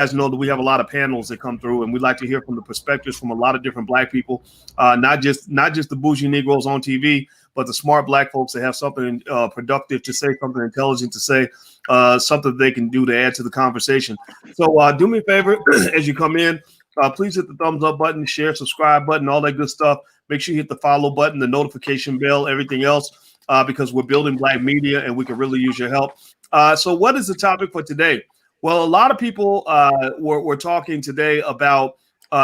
guys know that we have a lot of panels that come through, and we like to hear from the perspectives from a lot of different Black people, not just the bougie Negroes on TV, but the smart Black folks that have something productive to say, something intelligent to say, something they can do to add to the conversation. So do me a favor as you come in. Please hit the thumbs up button, share, subscribe button, all that good stuff. Make sure you hit the follow button, the notification bell, everything else, because we're building Black media and we can really use your help. So what is the topic for today? Well, a lot of people were talking today about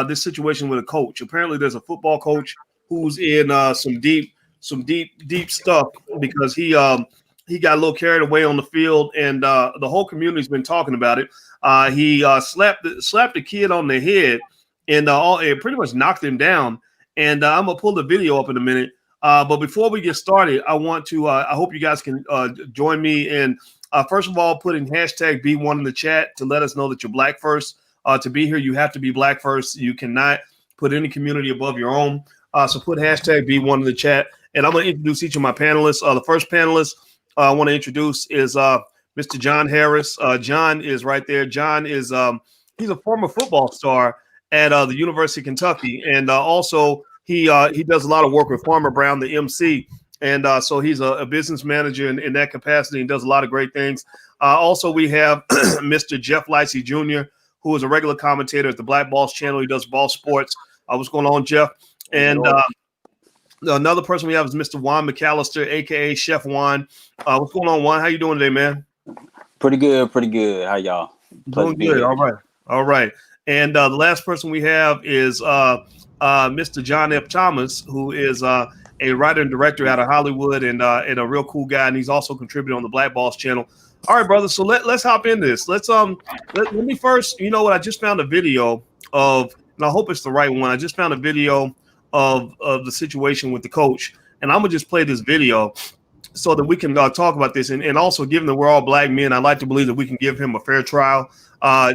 this situation with a coach. Apparently, there's a football coach who's in some deep stuff because he got a little carried away on the field, and the whole community's been talking about it. He slapped the kid on the head, and it pretty much knocked him down. And I'm gonna pull the video up in a minute. But before we get started, I want to. I hope you guys can join me in. First of all, putting hashtag B1 in the chat to let us know that you're Black first. To be here, you have to be Black first. You cannot put any community above your own. So put hashtag B1 in the chat. And I'm going to introduce each of my panelists. The first panelist I want to introduce is Mr. John Harris. John is right there. John is he's a former football star at the University of Kentucky. And also he does a lot of work with Farmer Brown, the MC. And so he's a business manager in that capacity and does a lot of great things. Also, we have Mr. Jeff Lightsey Jr., who is a regular commentator at the Black Boss channel. He does ball sports. What's going on, Jeff? And another person we have is Mr. Juan McAllister, a.k.a. Chef Juan. What's going on, Juan? How you doing today, man? Pretty good. How y'all? Doing good. All right. And the last person we have is Mr. John F. Thomas, who is a writer and director out of Hollywood and a real cool guy, and he's also contributed on the Black Boss channel. All right, brother. So let's hop in this. Let me first. You know what? I just found a video of, and I hope it's the right one. I just found a video of the situation with the coach, and I'm gonna just play this video so that we can talk about this. And also, given that we're all Black men, I like to believe that we can give him a fair trial.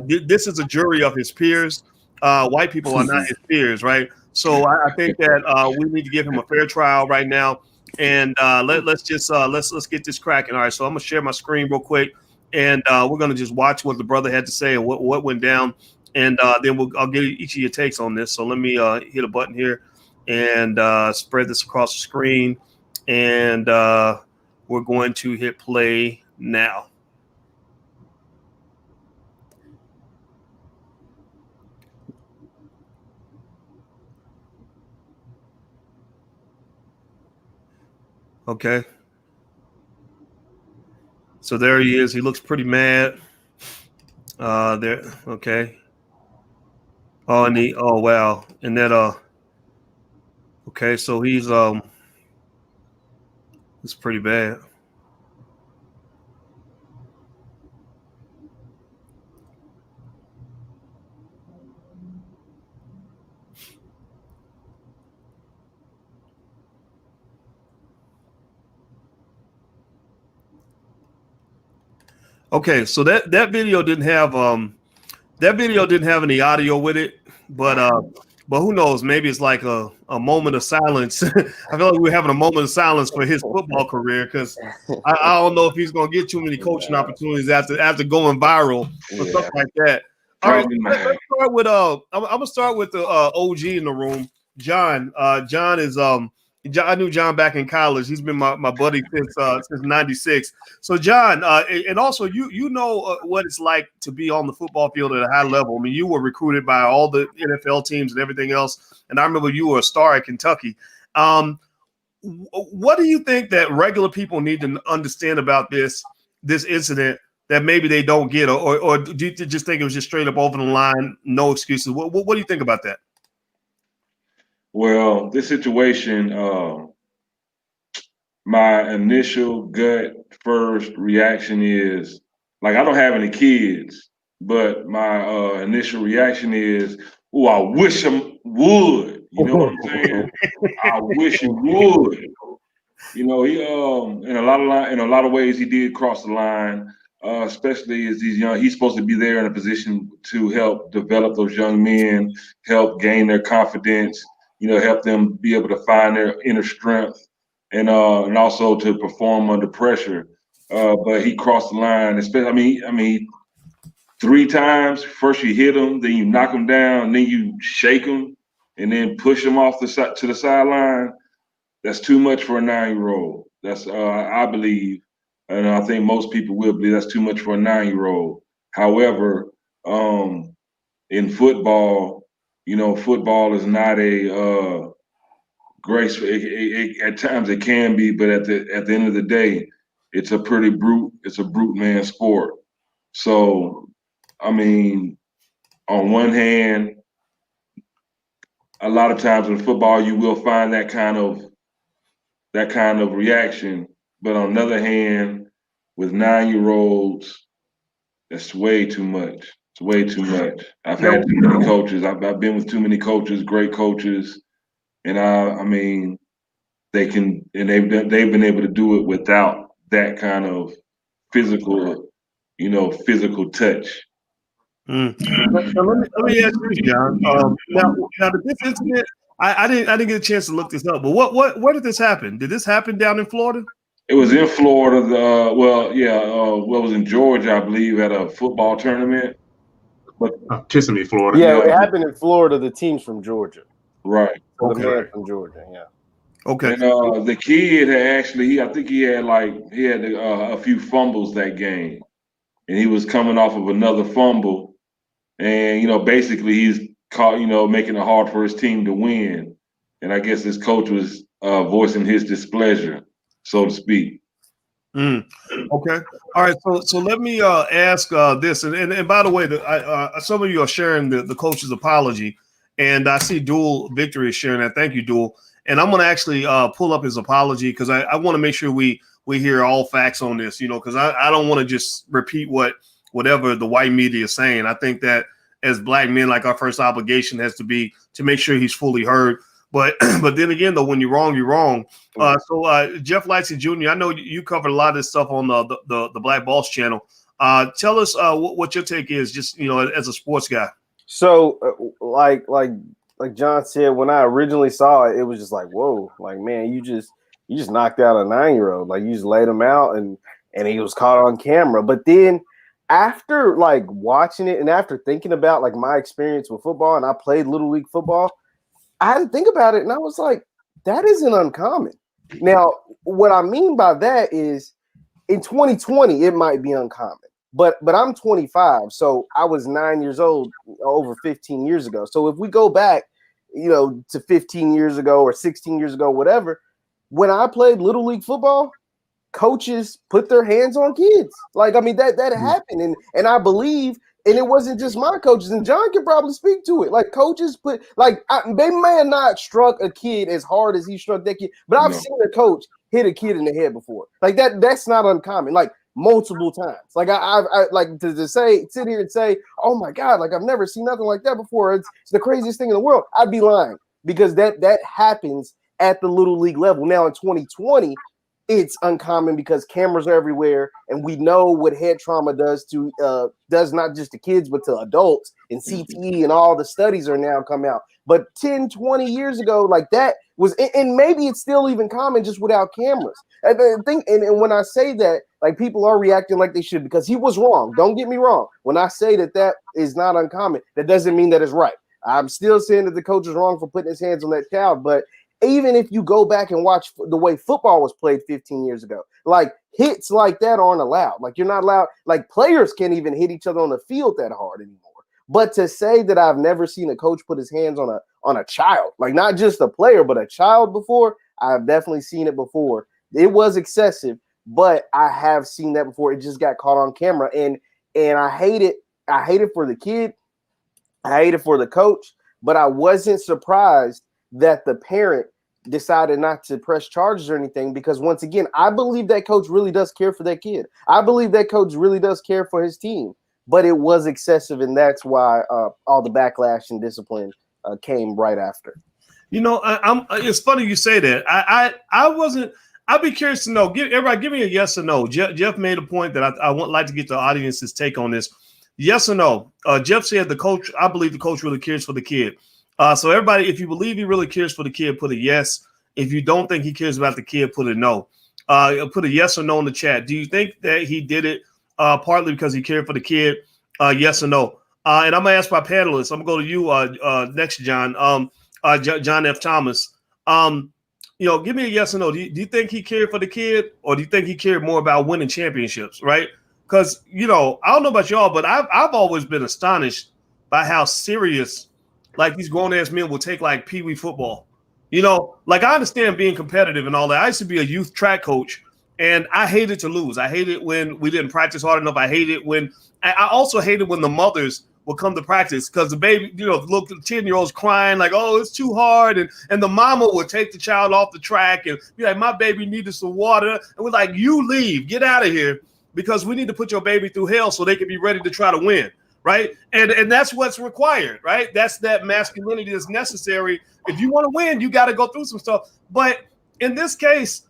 This is a jury of his peers. White people are not his peers, right? So I think that we need to give him a fair trial right now, and let's get this cracking. All right, so I'm gonna share my screen real quick, and we're gonna just watch what the brother had to say and what went down, and then I'll get each of your takes on this. So let me hit a button here and spread this across the screen, and we're going to hit play now. Okay. So there he is. He looks pretty mad. There. Okay. Oh, and wow. And that okay, so he's it's pretty bad. Okay, so that video didn't have any audio with it, but who knows? Maybe it's like a moment of silence. I feel like we're having a moment of silence for his football career because I don't know if he's gonna get too many coaching opportunities after going viral or something like that. All right, let's start with I'm gonna start with the OG in the room, John. John is I knew John back in college. He's been my buddy since '96. So John, and also you know what it's like to be on the football field at a high level. I mean, you were recruited by all the NFL teams and everything else, and I remember you were a star at Kentucky. What do you think that regular people need to understand about this incident that maybe they don't get, or do you just think it was just straight up over the line, no excuses? What do you think about that? Well, this situation, my initial gut first reaction is, like, I don't have any kids, but my initial reaction is, oh, I wish him would. You know what I'm saying? I wish he would. You know, he in a lot of ways he did cross the line, especially as these young. He's supposed to be there in a position to help develop those young men, help gain their confidence. You know, help them be able to find their inner strength, and also to perform under pressure. But he crossed the line. Especially, I mean, 3 times. First you hit them, then you knock them down, then you shake them, and then push them off to the sideline. That's too much for a 9-year-old. That's I believe, and I think most people will believe that's too much for a 9-year-old. However, in football, football is not a graceful. At times it can be, but at the end of the day, it's a brute man sport. So, I mean, on one hand, a lot of times in football you will find that kind of reaction, but on the other hand, with 9-year-olds, that's way too much. It's way too much. I've had too many coaches. I've been with too many coaches, great coaches, and I mean, they've been able to do it without that kind of physical touch. So let me ask you, John. Now this incident, I didn't get a chance to look this up, but where did this happen? Did this happen down in Florida? It was in Florida. What was in Georgia, I believe, at a football tournament. But Kissimmee, Florida. Yeah, it happened in Florida. The team's from Georgia. Right. So the man from Georgia. Yeah. Okay. And the kid had actually, I think he had a few fumbles that game, and he was coming off of another fumble, and basically he's caught, making it hard for his team to win, and I guess his coach was voicing his displeasure, so to speak. Okay. All right. So let me ask this, and by the way, some of you are sharing the coach's apology, and I see Dual Victory is sharing that. Thank you, Dual. And I'm going to actually pull up his apology because I want to make sure we hear all facts on this, because I don't want to just repeat whatever the white media is saying. I think that as Black men, like, our first obligation has to be to make sure he's fully heard. But then again, though, when you're wrong, you're wrong. So Jeff Lightsey Jr., I know you covered a lot of this stuff on the Black Boss channel. Tell us what your take is, just as a sports guy. So like John said, when I originally saw it, it was just like, whoa, like, man, you just knocked out a 9-year-old. Like, you just laid him out and he was caught on camera. But then after like watching it and after thinking about like my experience with football, and I played Little League football, I had to think about it, and I was like, that isn't uncommon. Now, what I mean by that is in 2020, it might be uncommon. But I'm 25, so I was 9 years old over 15 years ago. So if we go back, to 15 years ago or 16 years ago, whatever, when I played Little League football, coaches put their hands on kids. Like, I mean, that happened. And I believe, and it wasn't just my coaches, and John can probably speak to it. Like, coaches they may have not struck a kid as hard as he struck that kid, but I've seen a coach hit a kid in the head before. Like, that's not uncommon. Like, multiple times. Like, I like to sit here and say, oh my God, like, I've never seen nothing like that before. It's the craziest thing in the world. I'd be lying, because that happens at the Little League level. Now in 2020, it's uncommon because cameras are everywhere, and we know what head trauma does not just to kids but to adults, and CTE and all the studies are now come out. But 10, 20 years ago, like, that was, and maybe it's still even common just without cameras. And when I say that, like, people are reacting like they should, because he was wrong. Don't get me wrong. When I say that is not uncommon, that doesn't mean that it's right. I'm still saying that the coach is wrong for putting his hands on that child. But even if you go back and watch the way football was played 15 years ago, like, hits like that aren't allowed. Like, you're not allowed, like, players can't even hit each other on the field that hard anymore. But to say that I've never seen a coach put his hands on a child, like, not just a player, but a child before, I've definitely seen it before. It was excessive, but I have seen that before. It just got caught on camera, and I hate it. I hate it for the kid. I hate it for the coach, but I wasn't surprised that the parent decided not to press charges or anything, because once again, I believe that coach really does care for that kid. I believe that coach really does care for his team, but it was excessive, and that's why all the backlash and discipline came right after. It's funny you say that. I wasn't. I'd be curious to know. Everybody, give me a yes or no. Jeff made a point that I would like to get the audience's take on this. Yes or no? Jeff said I believe the coach really cares for the kid. So everybody, if you believe he really cares for the kid, put a yes. If you don't think he cares about the kid, put a no. Put a yes or no in the chat. Do you think that he did it partly because he cared for the kid? Yes or no? And I'm gonna ask my panelists. I'm gonna go to you next, John. John F. Thomas. Give me a yes or no. Do you think he cared for the kid, or do you think he cared more about winning championships? Right? Because I don't know about y'all, but I've always been astonished by how serious like these grown ass men will take like pee wee football. Like I understand being competitive and all that. I used to be a youth track coach, and I hated to lose. I hated when we didn't practice hard enough. I hated when I also hated when the mothers would come to practice because the baby, look, 10-year-olds crying like, oh, it's too hard. And the mama would take the child off the track and be like, my baby needed some water. And we're like, you leave, get out of here, because we need to put your baby through hell so they can be ready to try to win. Right. And that's what's required. Right. That's that masculinity that's necessary. If you want to win, you got to go through some stuff. But in this case,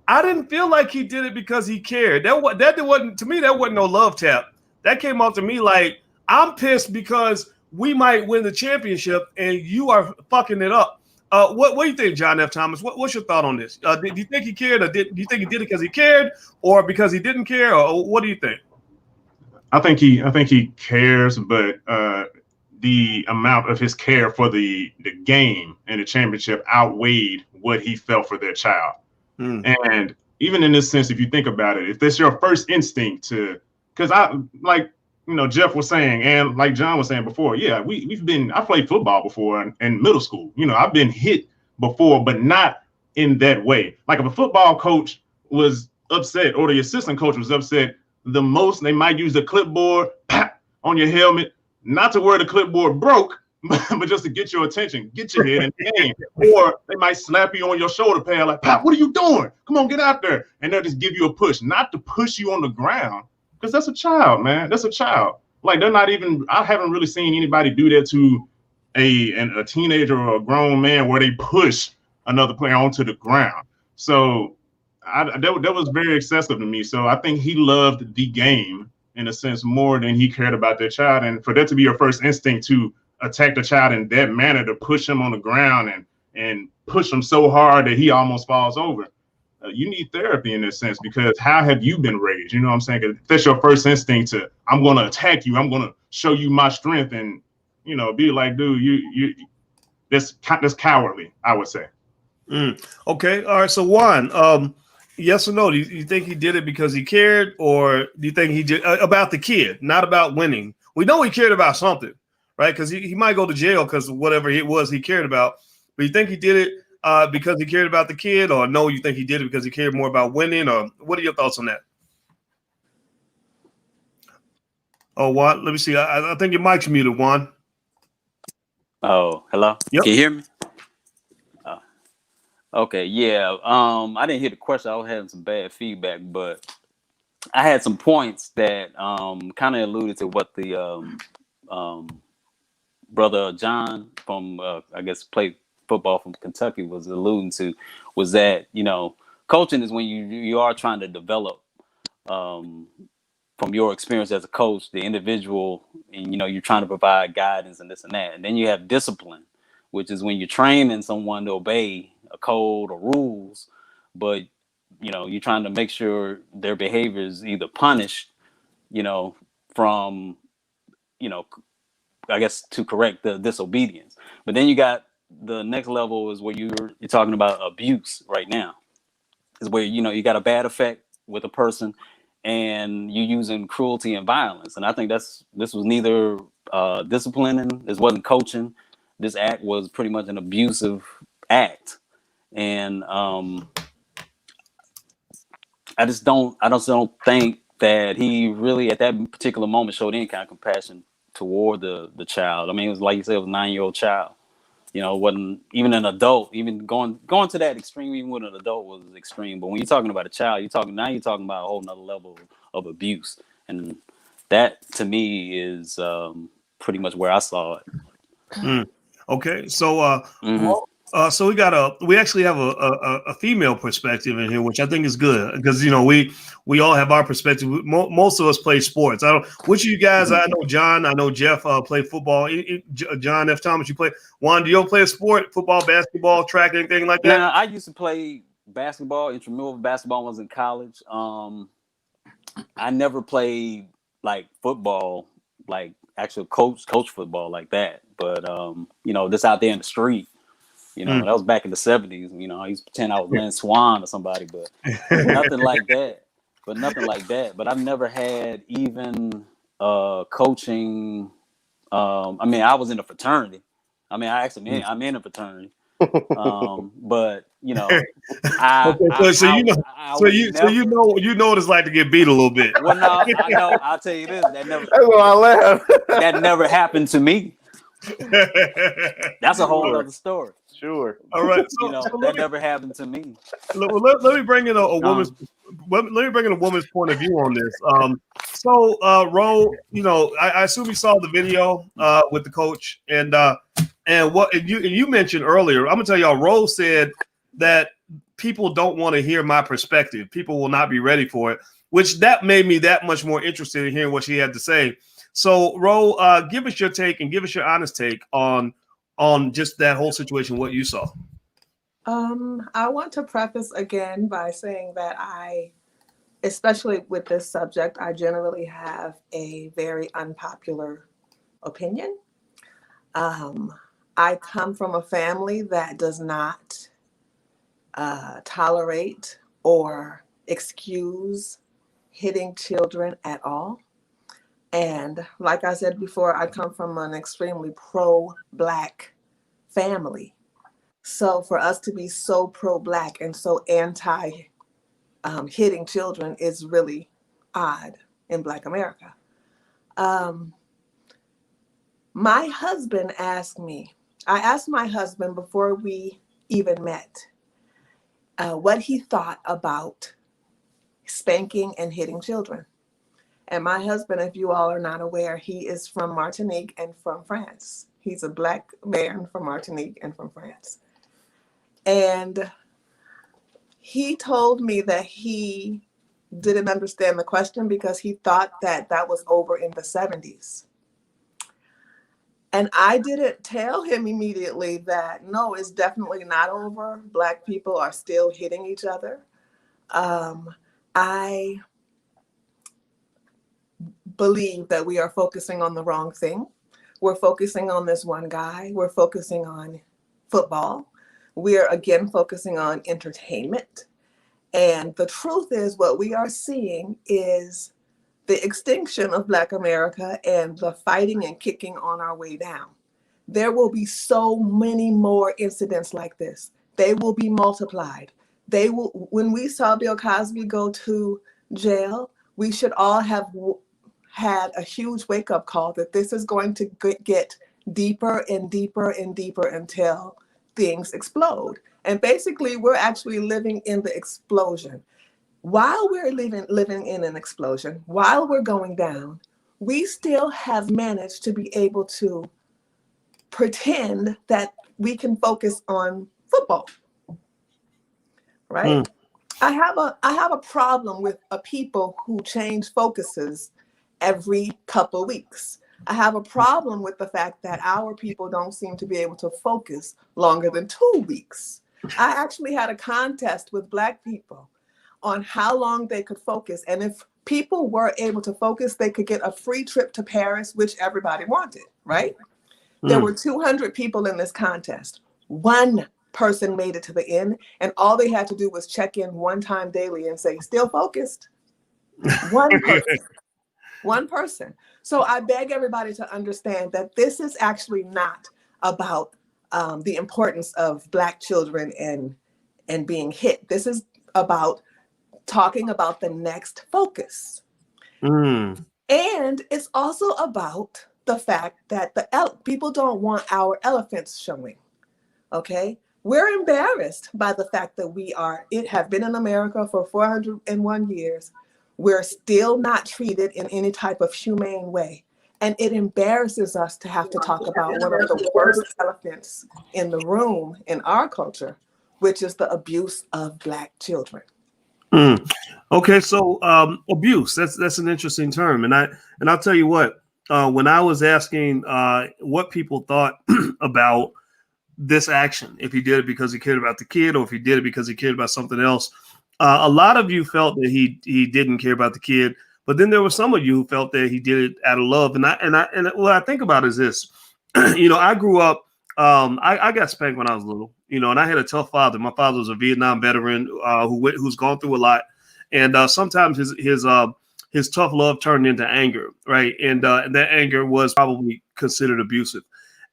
I didn't feel like he did it because he cared. That wasn't, to me, that wasn't no love tap. That came off to me like, I'm pissed because we might win the championship and you are fucking it up. What do you think, John F. Thomas? What's your thought on this? Do you think he cared, or do you think he did it because he cared, or because he didn't care, or what do you think? I think he cares, but the amount of his care for the game and the championship outweighed what he felt for their child. And even in this sense, if you think about it, if that's your first instinct to, because Jeff was saying, and like John was saying before, yeah, I played football before in middle school. I've been hit before, but not in that way. Like if a football coach was upset or the assistant coach was upset, the most they might use the clipboard on your helmet, not to where the clipboard broke, but just to get your attention, get your head in the game. Or they might slap you on your shoulder pad like, Pop, what are you doing? Come on, get out there. And they'll just give you a push, not to push you on the ground, because that's a child, man. That's a child. Like I haven't really seen anybody do that to a teenager or a grown man where they push another player onto the ground. So that was very excessive to me. So I think he loved the game in a sense more than he cared about their child. And for that to be your first instinct to attack the child in that manner, to push him on the ground and push him so hard that he almost falls over, you need therapy in this sense, because how have you been raised? You know what I'm saying? 'Cause that's your first instinct to, I'm going to attack you. I'm going to show you my strength and, be like, dude, that's cowardly, I would say. Okay. All right. So Juan, yes or no? Do you think he did it because he cared, or do you think he did about the kid, not about winning? We know he cared about something, right? Because he might go to jail because whatever it was he cared about. But you think he did it because he cared about the kid, or no, you think he did it because he cared more about winning, or what are your thoughts on that? Oh, Juan, let me see. I think your mic's muted, Juan. Oh, hello? Yep. Can you hear me? Okay, yeah. I didn't hear the question. I was having some bad feedback, but I had some points that kind of alluded to what the brother John from I guess played football from Kentucky was alluding to, was that coaching is when you are trying to develop from your experience as a coach the individual, and you're trying to provide guidance and this and that, and then you have discipline, which is when you're training someone to obey a code or rules, but you're trying to make sure their behavior is either punished from I guess to correct the disobedience. But then you got the next level is where you're talking about abuse right now, is where you got a bad effect with a person and you're using cruelty and violence. And I think this was neither disciplining, this wasn't coaching. This act was pretty much an abusive act. And I just don't think that he really at that particular moment showed any kind of compassion toward the child. I mean, it was like you said, it was a 9-year-old child. Wasn't even an adult. Even going to that extreme, even with an adult, was extreme. But when you're talking about a child, you're talking about a whole nother level of abuse, and that to me is pretty much where I saw it. Okay, so so we actually have a female perspective in here, which I think is good, because we all have our perspective. Most of us play sports. Which of you guys? I know John, I know Jeff play football. John F. Thomas, you play. Juan, do you play a sport? Football, basketball, track, anything like that? Now, I used to play basketball. Intramural basketball was in college. I never played like football like actual coach football like that. But you know, just out there in the street, you know, that was back in the 70s. You know, I used to pretend I was Lynn Swan or somebody, but nothing like that. But I've never had even coaching. I mean, I was in a fraternity. I mean, I'm in a fraternity. But you know, you know what it's like to get beat a little bit. Well, no, I know. I'll tell you this: That's why I laugh. that never happened to me. That's a whole other story. Sure. All right. You know, that never happened to me. Let me bring in a woman's. Let me bring in a woman's point of view on this. Ro, you know, I assume you saw the video with the coach, and you mentioned earlier. I'm gonna tell y'all. Ro said that people don't want to hear my perspective. People will not be ready for it, which that made me that much more interested in hearing what she had to say. So, Ro, give us your take and give us your honest take on just that whole situation, what you saw. I want to preface again by saying that especially with this subject, I generally have a very unpopular opinion. I come from a family that does not tolerate or excuse hitting children at all. And like I said before, I come from an extremely pro-Black family. So for us to be so pro-Black and so anti hitting children is really odd in Black America. My husband asked me, I asked my husband before we even met, what he thought about spanking and hitting children. And my husband, if you all are not aware, he is from Martinique and from France. He's a Black man from Martinique and from France. And he told me that he didn't understand the question because he thought that was over in the 70s. And I didn't tell him immediately that, no, it's definitely not over. Black people are still hitting each other. I believe that we are focusing on the wrong thing. We're focusing on this one guy. We're focusing on football. We're again focusing on entertainment. And the truth is what we are seeing is the extinction of Black America and the fighting and kicking on our way down. There will be so many more incidents like this. They will be multiplied. When we saw Bill Cosby go to jail, we should all have had a huge wake-up call that this is going to get deeper and deeper and deeper until things explode. And basically, we're actually living in the explosion. While we're living in an explosion, while we're going down, we still have managed to be able to pretend that we can focus on football, right? I have a problem with people who change focuses every couple of weeks. I have a problem with the fact that our people don't seem to be able to focus longer than 2 weeks. I actually had a contest with Black people on how long they could focus. And if people were able to focus, they could get a free trip to Paris, which everybody wanted, right? There were 200 people in this contest. One person made it to the end, and all they had to do was check in one time daily and say, still focused. One person. One person. So I beg everybody to understand that this is actually not about the importance of Black children and being hit. This is about talking about the next focus. And it's also about the fact that people don't want our elephants showing, okay? We're embarrassed by the fact that it have been in America for 401 years. We're still not treated in any type of humane way. And it embarrasses us to have to talk about one of the worst elephants in the room in our culture, which is the abuse of Black children. Okay, so abuse, that's an interesting term. And I'll tell you what, when I was asking what people thought about this action, if he did it because he cared about the kid or if he did it because he cared about something else, a lot of you felt that he didn't care about the kid, But then there were some of you who felt that he did it out of love. And what I think about is this, I grew up, I got spanked when I was little, and I had a tough father. My father was a Vietnam veteran who's gone through a lot. And sometimes his tough love turned into anger, right? And that anger was probably considered abusive.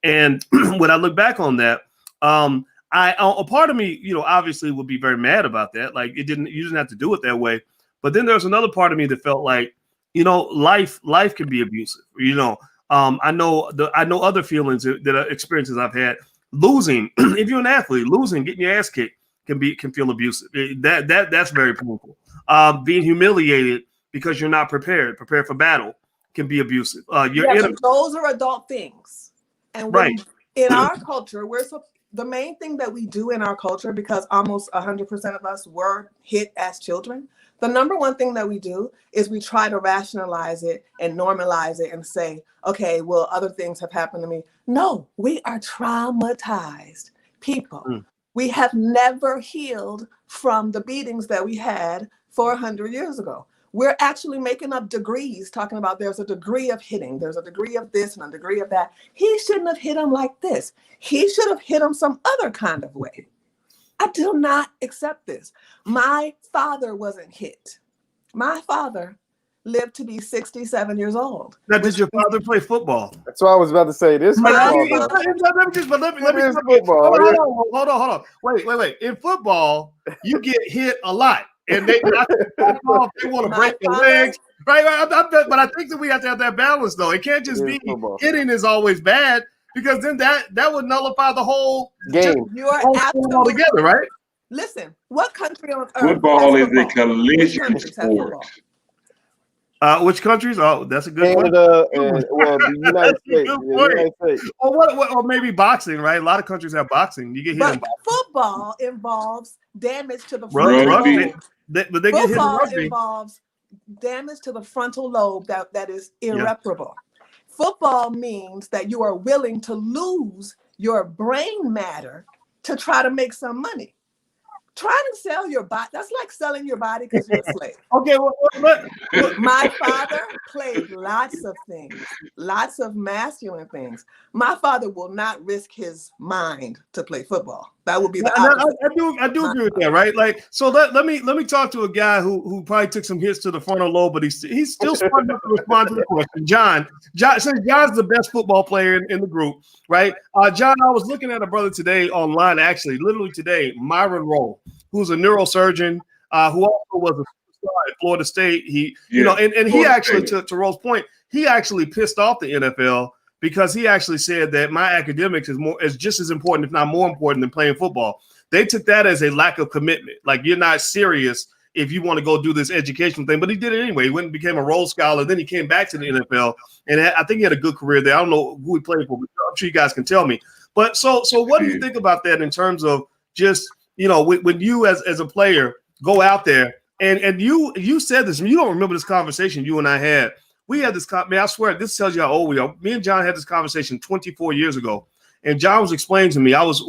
And when I look back on that, a part of me, obviously would be very mad about that. Like you didn't have to do it that way. But then there's another part of me that felt like, life can be abusive. I know other feelings that experiences I've had. Losing, if you're an athlete, getting your ass kicked can feel abusive. That's very painful. Being humiliated because you're not prepared for battle can be abusive. Those are adult things, and right in our culture, the main thing that we do in our culture, because almost 100% of us were hit as children. The number one thing that we do is we try to rationalize it and normalize it and say, okay, well, other things have happened to me. No, we are traumatized people. We have never healed from the beatings that we had 400 years ago. We're actually making up degrees, talking about there's a degree of hitting, there's a degree of this and a degree of that. He shouldn't have hit him like this. He should have hit him some other kind of way. I do not accept this. My father wasn't hit. My father lived to be 67 years old. Now, did your father play football? That's what I was about to say. This football. Let me football. Hold on. Wait. In football, you get hit a lot. And they want to break the legs. Right. But I think that we have to have that balance, though. It can't just be hitting is always bad, because then that would nullify the whole game. You are absolutely together, right? Listen, what country on earth? Football is a collision sport. Which countries? Oh, that's a good Canada and the United States. Or maybe boxing, right? A lot of countries have boxing. You get hit. But football involves damage to the frontal lobe. But they get hit in rugby. Involves damage to the frontal lobe that is irreparable. Yeah. Football means that you are willing to lose your brain matter to try to make some money. Trying to sell your body, that's like selling your body because you're a slave. Okay, My father played lots of things, lots of masculine things. My father will not risk his mind to play football. That would be the opposite. I do agree with that, right? Like, so let me talk to a guy who probably took some hits to the frontal lobe, but he's still smart enough to respond to the question. John, since John's the best football player in the group, right? John, I was looking at a brother today online, actually, literally today, Myron Rowe, who's a neurosurgeon, who also was a superstar at Florida State. He actually, to Rowe's point, he actually pissed off the NFL because he actually said that my academics is just as important, if not more important, than playing football. They took that as a lack of commitment. Like, you're not serious if you want to go do this educational thing. But he did it anyway. He went and became a Rhodes Scholar. Then he came back to the NFL, and I think he had a good career there. I don't know who he played for, but I'm sure you guys can tell me. But so what do you think about that in terms of just, when you as a player go out there and you said this, and you don't remember this conversation you and I had. We had this, man, I swear, this tells you how old we are. Me and John had this conversation 24 years ago. And John was explaining to me, I was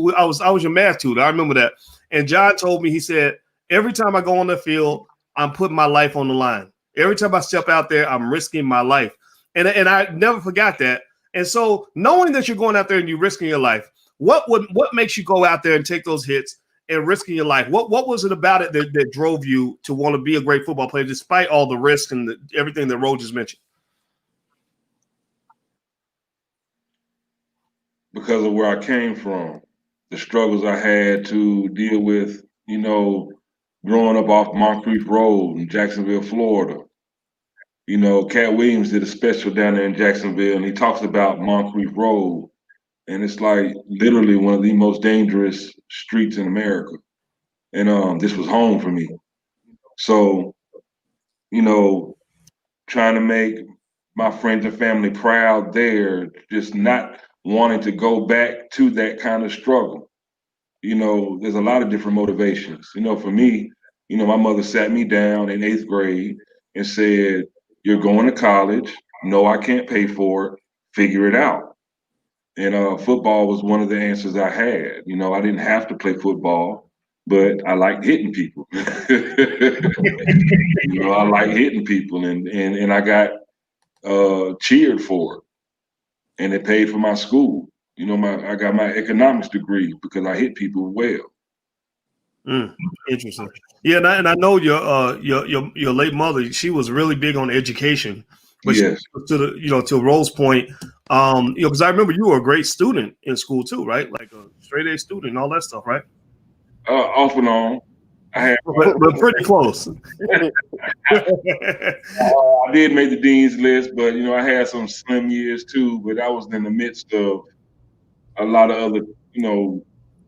your math tutor. I remember that. And John told me, he said, every time I go on the field, I'm putting my life on the line. Every time I step out there, I'm risking my life. And I never forgot that. And so knowing that you're going out there and you're risking your life, what makes you go out there and take those hits and risking your life? What was it about it that drove you to want to be a great football player, despite all the risk and everything that Ro just mentioned? Because of where I came from, the struggles I had to deal with, growing up off Moncrief Road in Jacksonville, Florida. Cat Williams did a special down there in Jacksonville, and he talks about Moncrief Road. And it's like literally one of the most dangerous streets in America. And this was home for me. So, trying to make my friends and family proud there, just not wanting to go back to that kind of struggle. There's a lot of different motivations. For me, my mother sat me down in 8th grade and said, "You're going to college. No, I can't pay for it. Figure it out." And football was one of the answers I had. I didn't have to play football. but I like hitting people. I like hitting people, and I got cheered for it, and it paid for my school. I got my economics degree because I hit people well. Interesting. Yeah, and I know your late mother. She was really big on education, but Yes. to Rose's point, because I remember you were a great student in school too, right? Like a straight A student and all that stuff, right? Off and on. I had, but pretty close. I did make the dean's list, but I had some slim years too. But I was in the midst of a lot of other,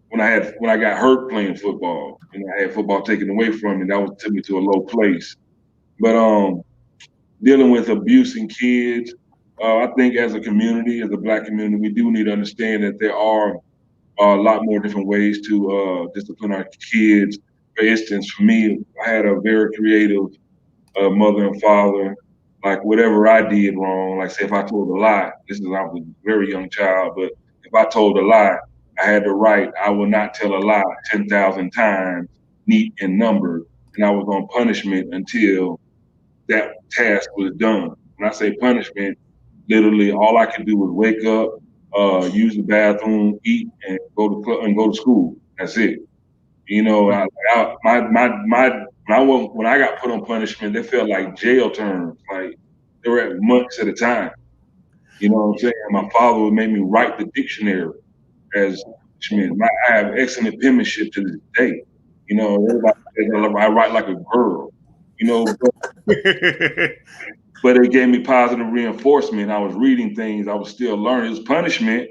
when I got hurt playing football, I had football taken away from me. That took me to a low place. But dealing with abuse in kids, I think as a community, as a Black community, we do need to understand that there are a lot more different ways to discipline our kids. For instance, for me, I had a very creative mother and father. Like whatever I did wrong, like say if I told a lie, I was a very young child, but if I told a lie, I had the right, I will not tell a lie 10,000 times, neat and numbered, and I was on punishment until that task was done. When I say punishment, literally all I could do was wake up, use the bathroom, eat, and go to school. That's it. When I got put on punishment, they felt like jail terms. Like they were at months at a time. You know what I'm saying? My father would make me write the dictionary as punishment. I have excellent penmanship to this day. Everybody says I write like a girl. But it gave me positive reinforcement. I was reading things. I was still learning. It was punishment.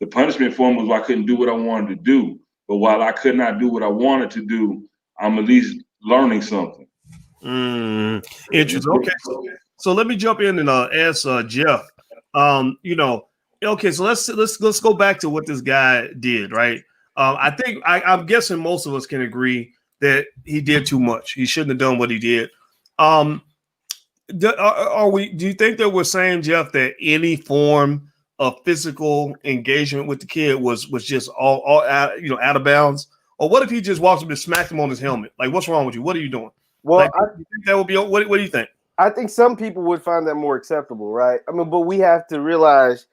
The punishment for me was I couldn't do what I wanted to do. But while I could not do what I wanted to do, I'm at least learning something. Interesting. Okay, so let me jump in and ask Jeff. Okay, so let's go back to what this guy did, right? I think I'm guessing most of us can agree that he did too much. He shouldn't have done what he did. Do you think that we're saying, Jeff, that any form of physical engagement with the kid was just all out of bounds? Or what if he just walks up and smacked him on his helmet? Like, what's wrong with you? What are you doing? Well, I think that would be. What do you think? I think some people would find that more acceptable, right? I mean, but we have to realize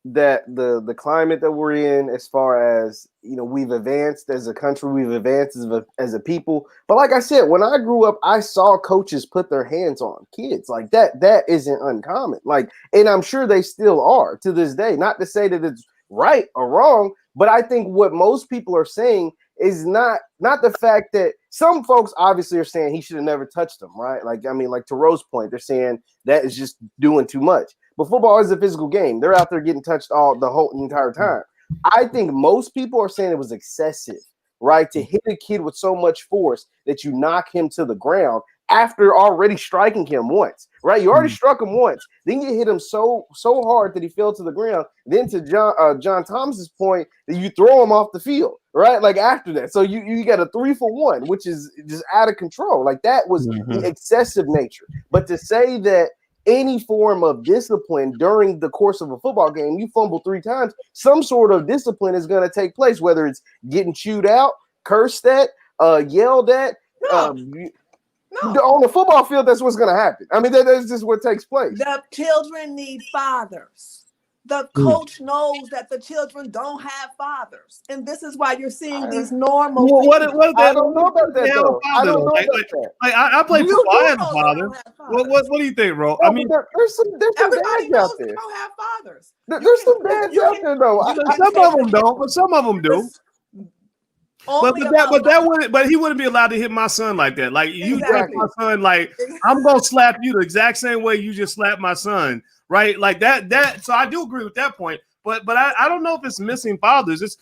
that the climate that we're in, as far as we've advanced as a country, we've advanced as a people. But like I said, when I grew up, I saw coaches put their hands on kids like that. That isn't uncommon. Like, and I'm sure they still are to this day. Not to say that it's right or wrong, but I think what most people are saying is not the fact that some folks obviously are saying he should have never touched them, right? Like, I mean, like to Rose's point, they're saying that is just doing too much. But football is a physical game. They're out there getting touched the entire time. I think most people are saying it was excessive, right? To hit a kid with so much force that you knock him to the ground after already striking him once, right? You already struck him once. Then you hit him so hard that he fell to the ground. Then to John Thomas's point, that you throw him off the field, right? Like after that. So you got a 3-for-1, which is just out of control. Like that was the excessive nature. But to say that any form of discipline during the course of a football game, you fumble 3 times, some sort of discipline is going to take place, whether it's getting chewed out, cursed at, yelled at. No. On the football field, that's what's going to happen. I mean, that's just what takes place. The children need fathers. The coach knows that the children don't have fathers, and this is why you're seeing these normal. What I don't know about that though. I don't know about that. Like I play football. I have a father. What do you think, bro? No, I mean, there's some everybody dads knows out there. they don't have fathers. There's some dads out there though. Some of them don't, but some of them do. But he wouldn't be allowed to hit my son like that. Like you hit my son, like I'm gonna slap you the exact same way you just slapped my son, right? Like that. So I do agree with that point. But I don't know if it's missing fathers.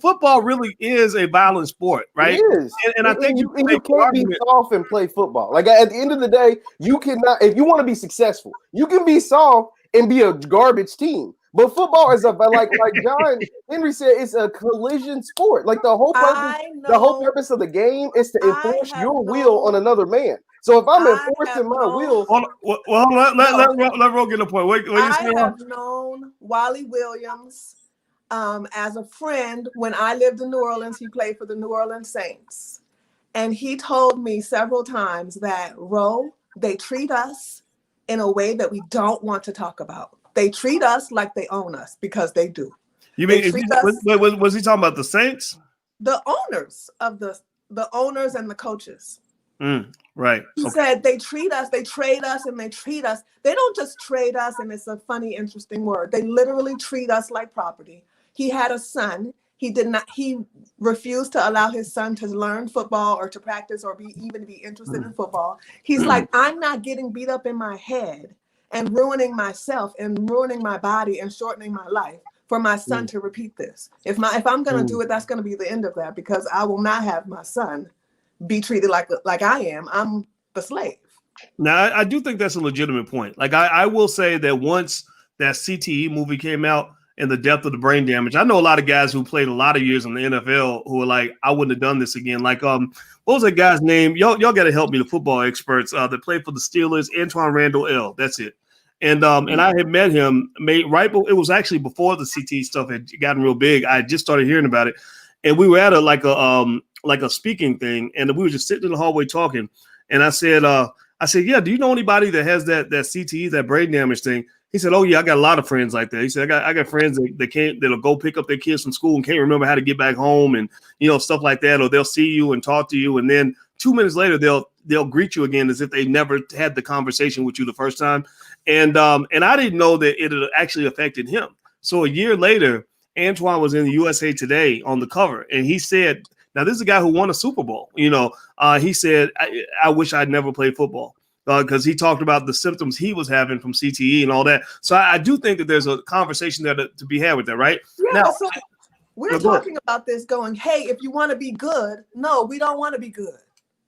Football really is a violent sport, right? It is. And I think you can't be soft and play football. Like at the end of the day, you cannot. If you want to be successful, you can be soft and be a garbage team. But football is like John Henry said, it's a collision sport. Like the whole purpose of the game is to enforce your will on another man. So if I'm enforcing my will, let Ro get a point. I have known Wally Williams. as a friend, when I lived in New Orleans, he played for the New Orleans Saints. And he told me several times that, Ro, they treat us in a way that we don't want to talk about. They treat us like they own us, because they do. You mean, was he talking about the Saints? The owners of the owners and the coaches. Right. He said they treat us, they trade us, and they treat us. They don't just trade us, and it's a funny, interesting word. They literally treat us like property. He had a son. He refused to allow his son to learn football or to practice or even be interested in football. He's like, I'm not getting beat up in my head and ruining myself and ruining my body and shortening my life for my son to repeat this. If I'm going to do it, that's going to be the end of that, because I will not have my son be treated like I am. I'm the slave. Now, I do think that's a legitimate point. Like, I will say that once that CTE movie came out and the depth of the brain damage, I know a lot of guys who played a lot of years in the NFL who are like, I wouldn't have done this again. Like, what was that guy's name? Y'all got to help me, the football experts that played for the Steelers, Antoine Randall L. That's it. And I had met him it was actually before the CTE stuff had gotten real big. I just started hearing about it. And we were at a speaking thing, and we were just sitting in the hallway talking. And I said, yeah, do you know anybody that has that CTE, that brain damage thing? He said, oh yeah, I got a lot of friends like that. He said, I got friends that'll go pick up their kids from school and can't remember how to get back home, and stuff like that. Or they'll see you and talk to you, and then 2 minutes later they'll greet you again as if they never had the conversation with you the first time. And I didn't know that it had actually affected him. So a year later, Antoine was in the USA Today on the cover, and he said, now this is a guy who won a Super Bowl. He said, I wish I'd never played football, because he talked about the symptoms he was having from CTE and all that. So I do think that there's a conversation there to be had with that, right? Yeah, now, so we're talking about this going, hey, if you want to be good, no, we don't want to be good.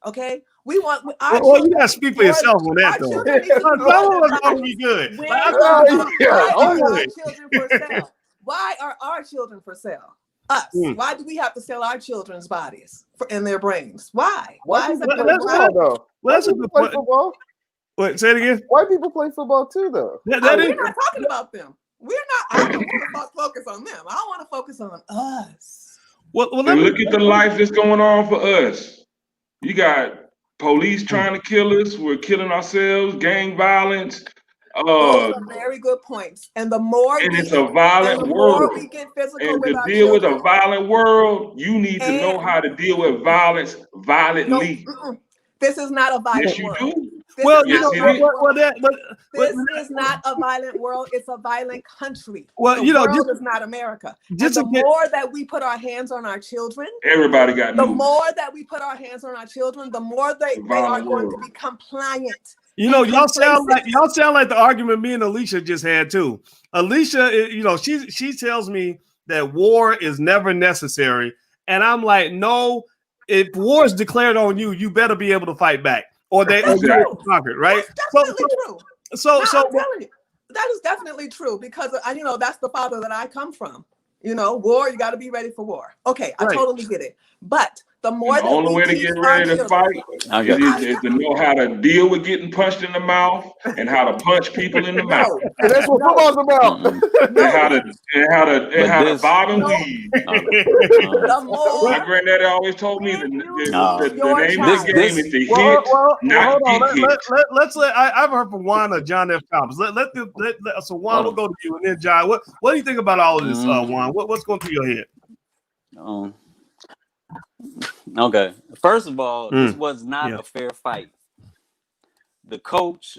Okay? We want our well, you got to speak for yourself on that, though. Some of us want to be good. Why are our children for sale? Us. Why do we have to sell our children's bodies and their brains? Why? Why is that? That's a good point. Football? Wait, say it again. White people play football too, though. We're not talking about them. I don't want to focus on them. I want to focus on us. Well, look at the life that's going on for us. You got police trying to kill us. We're killing ourselves. Gang violence. Those are very good points. And the more it's a violent world. We get physical and with to our deal children, with a violent world, you need to know how to deal with violence violently. This is not a violent world. This is not a violent world. It's a violent country. Well, the world is not America. More that we put our hands on our children, everybody got the more that we put our hands on our children, the more they are going to be compliant. Y'all sound like the argument me and Alicia just had too. Alicia, she tells me that war is never necessary, and I'm like, no. If war is declared on you, you better be able to fight back, or you get conquered, right? That's definitely true. I'm telling you, that is definitely true, because that's the father that I come from. War, you got to be ready for war. Okay, I totally get it. But the more the only way to get ready to fight is to know how to deal with getting punched in the mouth and how to punch people in the mouth. And that's what football's about. And how to bob and weave. My granddaddy always told me the name of the game is to hit, not get hit. Let's I've heard from Juan or John F. Thomas. So Juan, we'll go to you, and then John. What do you think about all of this, Juan? What's going through your head? Okay. First of all, this was not a fair fight. The coach,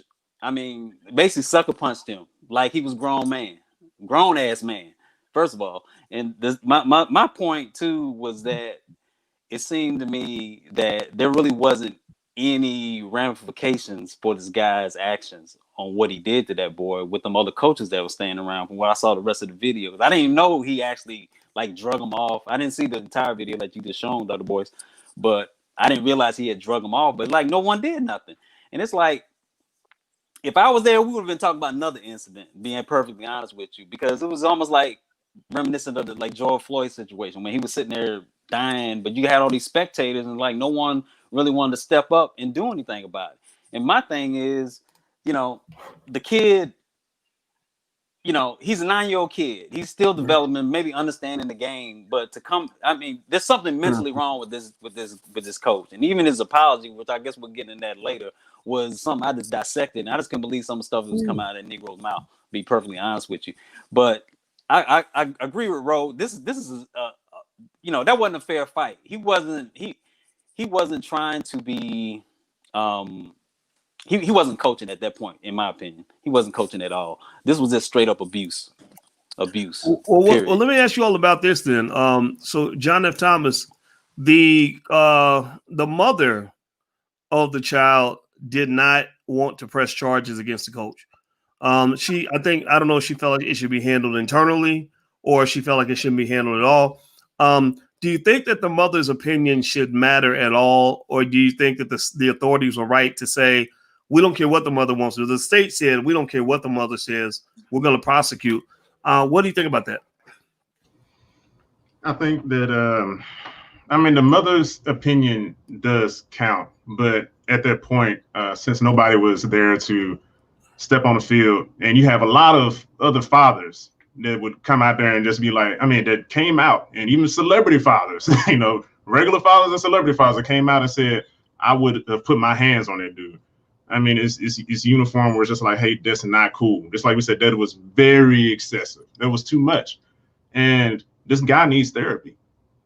basically sucker punched him like he was grown ass man. First of all, and my point too was that it seemed to me that there really wasn't any ramifications for this guy's actions on what he did to that boy with them other coaches that were standing around. From what I saw the rest of the video, I didn't even know he actually drug him off. I didn't see the entire video that you just shown, the other boys, but I didn't realize he had drug him off. But no one did nothing, and it's like, if I was there, we would have been talking about another incident. Being perfectly honest with you, because it was almost like reminiscent of the George Floyd situation when he was sitting there dying, but you had all these spectators and no one really wanted to step up and do anything about it. And my thing is, the kid you know, he's a 9-year-old kid. He's still developing, maybe understanding the game. But to come, I mean, there's something mentally wrong with this coach. And even his apology, which I guess we'll get into that later, was something I just dissected. And I just couldn't believe some of the stuff that was coming out of that Negro's mouth. Be perfectly honest with you, but I agree with Ro. This is you know, that wasn't a fair fight. He wasn't trying to be he wasn't coaching at that point, in my opinion. He wasn't coaching at all. This was just straight up abuse. Well, let me ask you all about this then. So John F. Thomas, the mother of the child did not want to press charges against the coach. I don't know if she felt like it should be handled internally or she felt like it shouldn't be handled at all. Do you think that the mother's opinion should matter at all? Or do you think that the authorities were right to say, we don't care what the mother wants to do? The state said, we don't care what the mother says. We're going to prosecute. What do you think about that? I think that, I mean, the mother's opinion does count. But at that point, since nobody was there to step on the field, and you have a lot of other fathers that would come out there and just be like, I mean, that came out, and even celebrity fathers, you know, regular fathers and celebrity fathers that came out and said, I would have put my hands on that dude. I mean, it's uniform where it's just like, hey, that's not cool. Just like we said, that was very excessive. That was too much. And this guy needs therapy.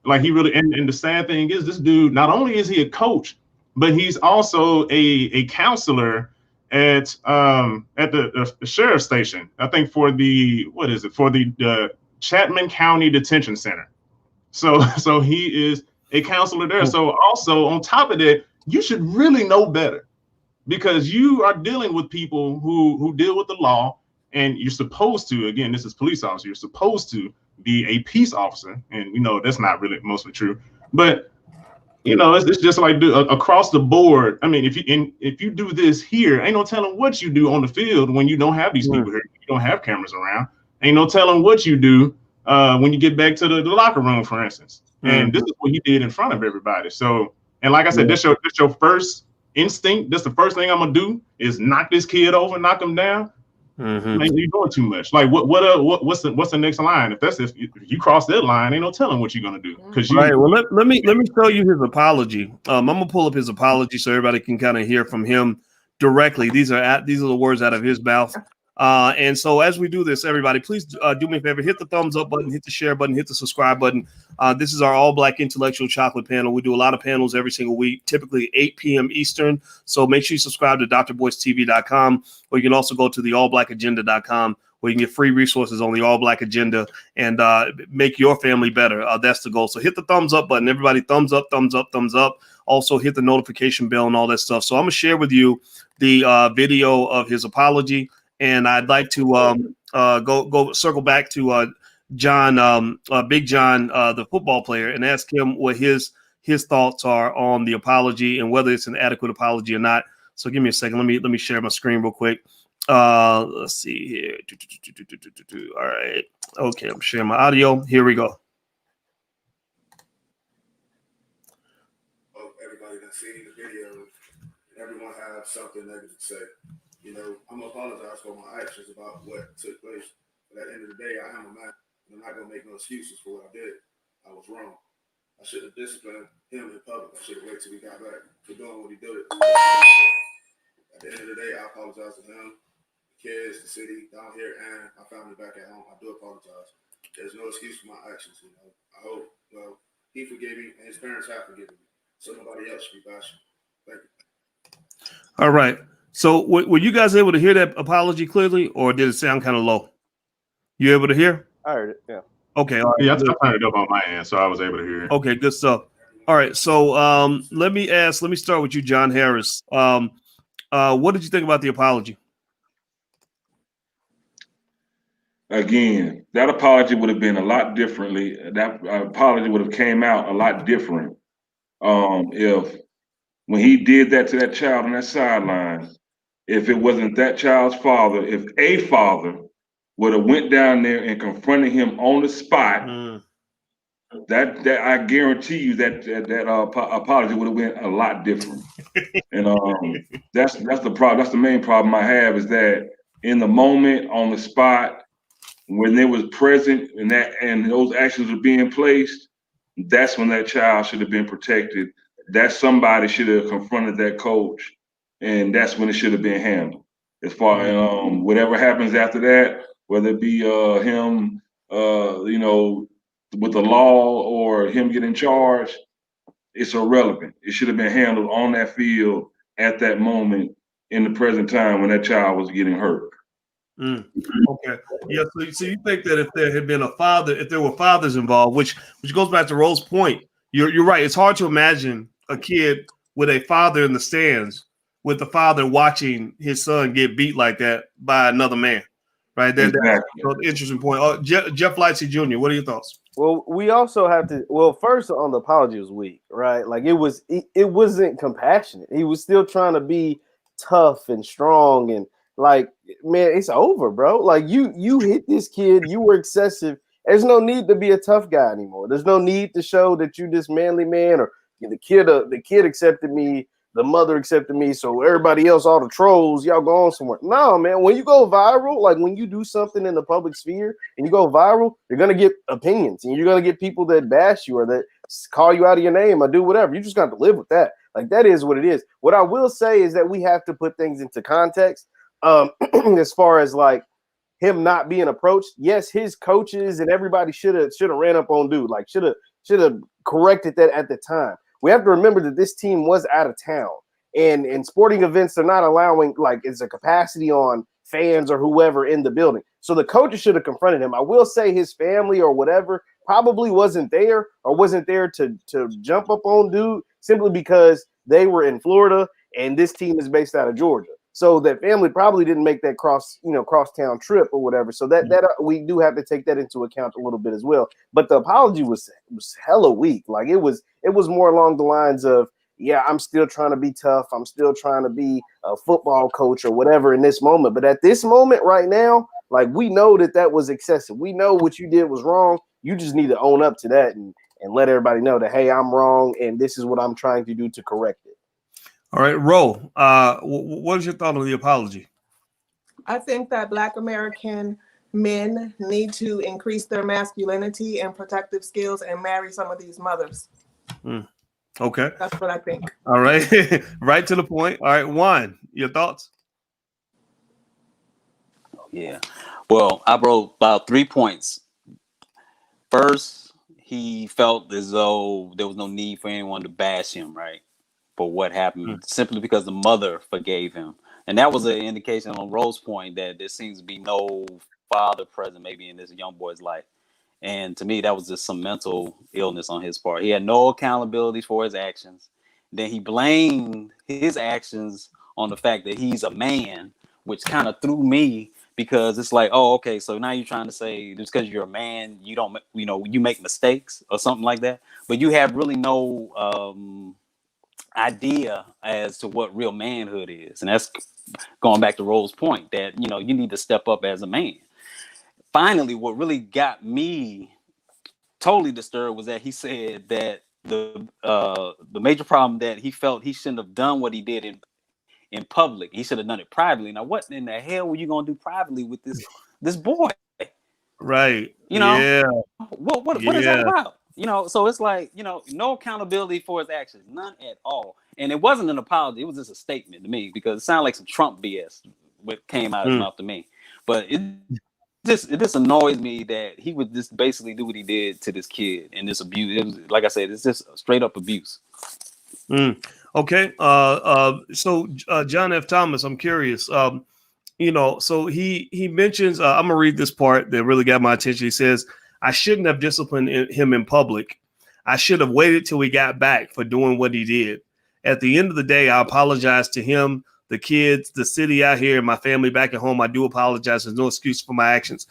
Like he really, and the sad thing is this dude, not only is he a coach, but he's also a counselor at the sheriff's station. I think for the Chapman County Detention Center. So he is a counselor there. So also on top of that, you should really know better, because you are dealing with people who deal with the law, and you're supposed to, again, this is police officer, you're supposed to be a peace officer, and you know that's not really mostly true, but you know, it's just like across the board. I mean, if you do this here, ain't no telling what you do on the field when you don't have these people here. You don't have cameras around. Ain't no telling what you do when you get back to the locker room, for instance. And this is what he did in front of everybody. So, and like I said, this your first instinct. That's the first thing I'm gonna do is knock this kid over, knock him down. Man, you're doing too much. Like what's the next line? If you cross that line, ain't no telling what you're gonna do. Right. Well, let me show you his apology. I'm gonna pull up his apology so everybody can kind of hear from him directly. These are the words out of his mouth. And so as we do this, everybody, please do me a favor, hit the thumbs up button, hit the share button, hit the subscribe button. This is our all black intellectual chocolate panel. We do a lot of panels every single week, typically 8 p.m. Eastern. So make sure you subscribe to drboystv.com, or you can also go to the allblackagenda.com, where you can get free resources on the All Black Agenda and make your family better. That's the goal. So hit the thumbs up button. Everybody, thumbs up, thumbs up, thumbs up. Also hit the notification bell and all that stuff. So I'm going to share with you the video of his apology. And I'd like to go circle back to John, Big John, the football player, and ask him what his thoughts are on the apology and whether it's an adequate apology or not. So give me a second. Let me share my screen real quick. Let's see here. All right. Okay, I'm sharing my audio. Here we go. Everybody that's seen the video, everyone has something negative to say. You know, I'm gonna apologize for my actions about what took place. But at the end of the day, I am a man, and I'm not gonna make no excuses for what I did. I was wrong. I should have disciplined him in public. I should have waited till we got back for doing what he did. At the end of the day, I apologize to him, the kids, the city down here, and my family back at home. I do apologize. There's no excuse for my actions. You know, I hope he forgave me, and his parents have forgiven me, so nobody else should be bashing. Thank you. All right. So were you guys able to hear that apology clearly, or did it sound kind of low? You able to hear? I heard it. Yeah. Okay. All right. Yeah, I turned it up on my end, so I was able to hear it. Okay, good stuff. All right. So let me start with you, John Harris. What did you think about the apology? Again, that apology would have been a lot differently. That apology would have came out a lot different if when he did that to that child on that sideline, if it wasn't that child's father, if a father would have went down there and confronted him on the spot, that I guarantee you that apology would have been a lot different. And that's the problem. That's the main problem I have, is that in the moment, on the spot, when they was present and those actions were being placed, that's when that child should have been protected. That somebody should have confronted that coach, and that's when it should have been handled. As far as whatever happens after that, whether it be him, with the law or him getting charged, it's irrelevant. It should have been handled on that field at that moment in the present time when that child was getting hurt. Okay. Yeah. So you think that if there had been a father, if there were fathers involved, which goes back to Rose's point, you're right. It's hard to imagine a kid with a father in the stands, with the father watching his son get beat like that by another man. Right. That's an interesting point. Jeff Lightsey Jr., what are your thoughts? Well, we also have to. Well, first on the apology was weak, right? Like it wasn't compassionate. He was still trying to be tough and strong, and like, man, it's over, bro. Like you hit this kid, you were excessive. There's no need to be a tough guy anymore. There's no need to show that you this manly man, or the kid accepted me, the mother accepted me, so everybody else, all the trolls, y'all go on somewhere. No, man, when you go viral, like when you do something in the public sphere and you go viral, you're gonna get opinions and you're gonna get people that bash you or that call you out of your name or do whatever. You just got to live with that. Like, that is what it is. What I will say is that we have to put things into context. As far as like him not being approached, yes, his coaches and everybody should have ran up on dude, like should have corrected that at the time. We have to remember that this team was out of town, and sporting events, they're not allowing, like, it's a capacity on fans or whoever in the building. So the coaches should have confronted him. I will say his family or whatever probably wasn't there to jump up on dude simply because they were in Florida and this team is based out of Georgia. So that family probably didn't make that crosstown trip or whatever. So that we do have to take that into account a little bit as well. But the apology was hella weak. Like it was more along the lines of, yeah, I'm still trying to be tough. I'm still trying to be a football coach or whatever in this moment. But at this moment right now, like, we know that was excessive. We know what you did was wrong. You just need to own up to that and let everybody know that, hey, I'm wrong and this is what I'm trying to do to correct it. All right, Ro, what is your thought on the apology? I think that Black American men need to increase their masculinity and protective skills and marry some of these mothers. Okay. That's what I think. All right. Right to the point. All right, Juan, your thoughts? Yeah. Well, I wrote about 3 points. First, he felt as though there was no need for anyone to bash him, right, for what happened, simply because the mother forgave him. And that was an indication on Rose's point that there seems to be no father present maybe in this young boy's life. And to me, that was just some mental illness on his part. He had no accountability for his actions. Then he blamed his actions on the fact that he's a man, which kind of threw me, because it's like, oh, okay, so now you're trying to say just because you're a man, you don't, you make mistakes or something like that. But you have really no idea as to what real manhood is. And that's going back to Rose's point that, you need to step up as a man. Finally, what really got me totally disturbed was that he said that the major problem that he felt he shouldn't have done what he did in public. He should have done it privately. Now, what in the hell were you going to do privately with this boy? Right. Yeah. What is that about? So it's like, no accountability for his actions, none at all. And it wasn't an apology. It was just a statement to me, because it sounded like some Trump BS what came out of his mouth to me. But it just annoys me that he would just basically do what he did to this kid and this abuse. It was, like I said, it's just straight up abuse. Okay. So John F. Thomas, I'm curious. So he mentions, I'm gonna read this part that really got my attention. He says, I shouldn't have disciplined him in public. I should have waited till we got back for doing what he did. At the end of the day, I apologize to him, the kids, the city out here, and my family back at home. I do apologize. There's no excuse for my actions.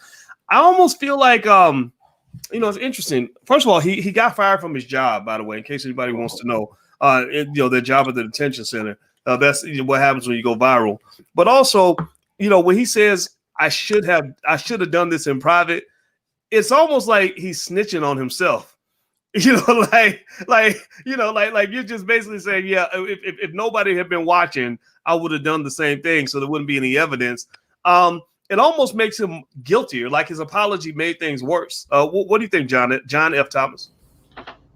I almost feel like, it's interesting. First of all, he got fired from his job, by the way, in case anybody wants to know. Their job at the detention center. That's what happens when you go viral. But also, when he says I should have done this in private, it's almost like he's snitching on himself. Like you're just basically saying, yeah, if nobody had been watching, I would have done the same thing, so there wouldn't be any evidence. it almost makes him guiltier. Like his apology made things worse. What do you think, John F. Thomas?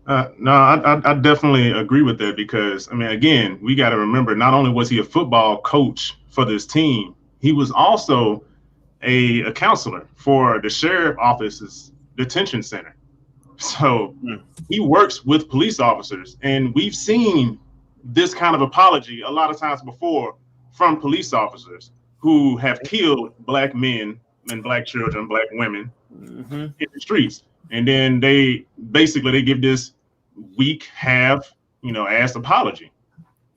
No, I definitely agree with that because, I mean, again, we got to remember not only was he a football coach for this team, he was also a counselor for the sheriff office's detention center. So he works with police officers, and we've seen this kind of apology a lot of times before from police officers who have killed black men and black children, black women in the streets. And then they give this weak, half-assed apology.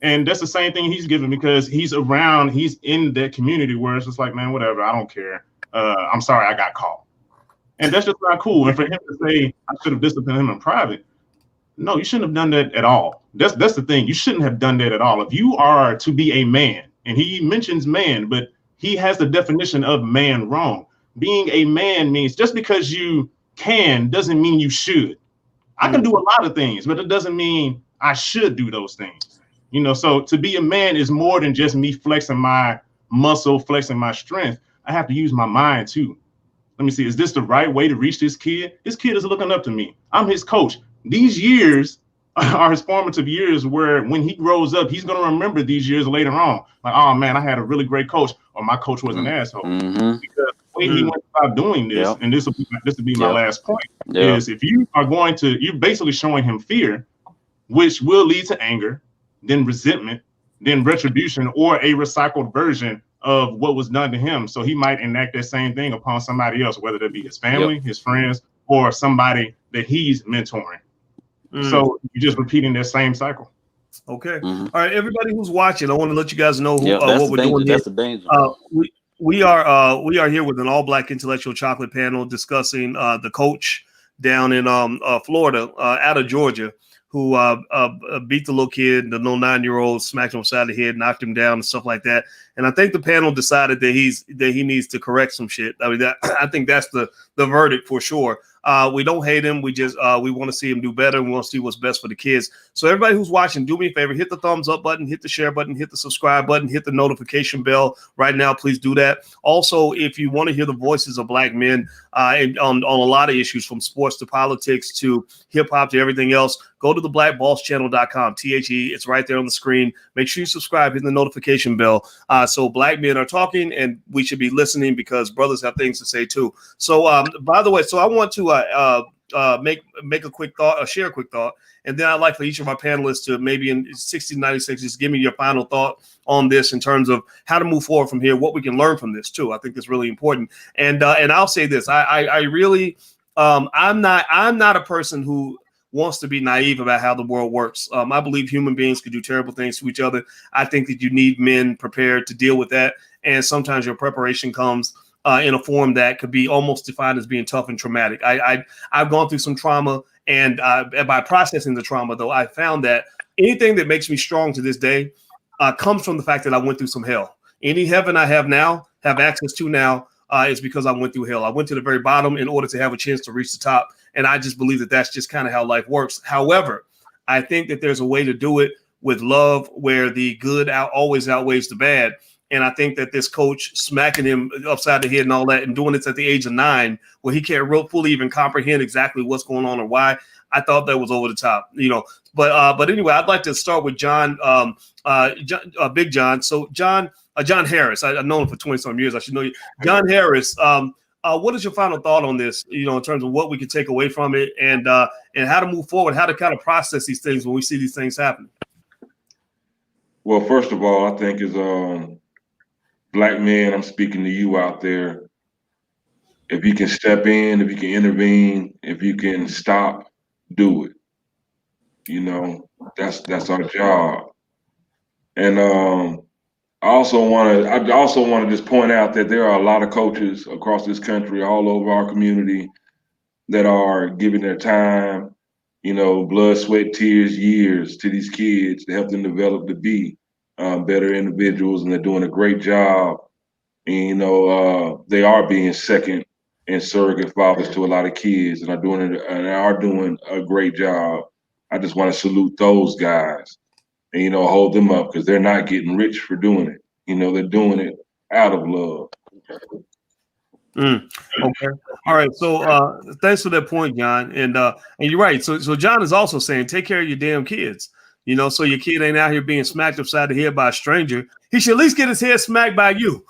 And that's the same thing he's giving because he's in that community where it's just like, man, whatever, I don't care. I'm sorry I got caught. And that's just not cool. And for him to say, I should have disciplined him in private, no, you shouldn't have done that at all. That's the thing. You shouldn't have done that at all. If you are to be a man, and he mentions man, but he has the definition of man wrong. Being a man means just because you can doesn't mean you should. I can do a lot of things, but it doesn't mean I should do those things. So to be a man is more than just me flexing my muscle, flexing my strength. I have to use my mind too. Let me see, is this the right way to reach this kid? This kid is looking up to me. I'm his coach. These years are his formative years where when he grows up, he's going to remember these years later on. Like, oh man, I had a really great coach, or my coach was an asshole. Because the way he went about doing this, and this will be my last point, is if you are you're basically showing him fear, which will lead to anger, then resentment, then retribution, or a recycled version of what was done to him. So he might enact that same thing upon somebody else, whether that be his family, his friends, or somebody that he's mentoring. So you're just repeating that same cycle. Okay. All right, everybody who's watching, I want to let you guys know what we're doing here. That's the danger. We are here with an all-black intellectual chocolate panel discussing the coach down in Florida, out of Georgia, who beat the little kid, the little 9-year-old, smacked him upside the head, knocked him down, and stuff like that. And I think the panel decided that he needs to correct some shit. I mean, I think that's the verdict for sure. We don't hate him. We just we want to see him do better. And we want to see what's best for the kids. So everybody who's watching, do me a favor, hit the thumbs up button, hit the share button, hit the subscribe button, hit the notification bell right now. Please do that. Also, if you want to hear the voices of black men and on a lot of issues, from sports to politics to hip hop to everything else, go to the blackbosschannel.com. THE. It's right there on the screen. Make sure you subscribe, hit the notification bell. So black men are talking, and we should be listening because brothers have things to say too. So by the way, so I want to make a quick thought, share a quick thought, and then I'd like for each of our panelists to maybe in 60 to 90 seconds just give me your final thought on this in terms of how to move forward from here, what we can learn from this too. I think it's really important. And I'll say this: I really I'm not a person who wants to be naive about how the world works. I believe human beings can do terrible things to each other. I think that you need men prepared to deal with that, and sometimes your preparation comes in a form that could be almost defined as being tough and traumatic. I've gone through some trauma, and by processing the trauma, though, I found that anything that makes me strong to this day comes from the fact that I went through some hell. Any heaven I have access to now, is because I went through hell. I went to the very bottom in order to have a chance to reach the top, and I just believe that that's just kind of how life works. However, I think that there's a way to do it with love, where the good always outweighs the bad. And I think that this coach smacking him upside the head and all that, and doing this at the age of 9, where he can't fully even comprehend exactly what's going on or why, I thought that was over the top, But anyway, I'd like to start with John, Big John. So John Harris, I've known him for 20-some years. I should know you, John Harris. What is your final thought on this? In terms of what we can take away from it, and how to move forward, how to kind of process these things when we see these things happen. Well, first of all, I think is black men, I'm speaking to you out there. If you can step in, if you can intervene, if you can stop, do it. That's our job. And I also want to just point out that there are a lot of coaches across this country, all over our community, that are giving their time, blood, sweat, tears, years to these kids to help them develop to be better individuals, and they're doing a great job. And, they are being second and surrogate fathers to a lot of kids, and are doing a great job. I just want to salute those guys and, hold them up, because they're not getting rich for doing it. They're doing it out of love. Okay. All right. So thanks for that point, John. And you're right. So John is also saying take care of your damn kids. You know, so your kid ain't out here being smacked upside the head by a stranger. He should at least get his head smacked by you.